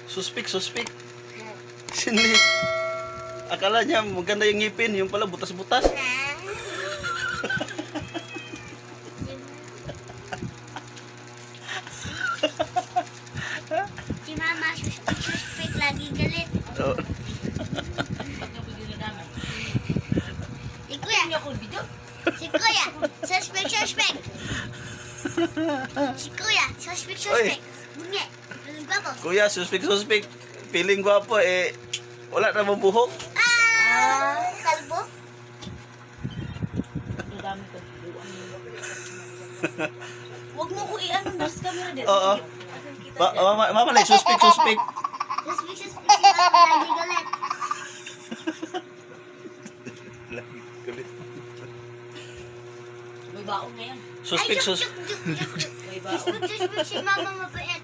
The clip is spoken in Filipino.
Suspik. Sini. Akala niya maganda yung ngipin, yung pala butas-butas. Si Mama, suspik, lagi galit. Oh. Si Kuya, suspik. Si Kuya, suspik. Bunyi, ano ba po? Kuya, suspik. Feeling gwapo eh. Wala na mong buhok. Kalbo? Huwag mo ko i-ano, nurse camera din. Oo. Mama like suspik. Suspik, si Mama, lagi galit. May baon ngayon. Suspik. May baon. Suspik, si Mama, mabait.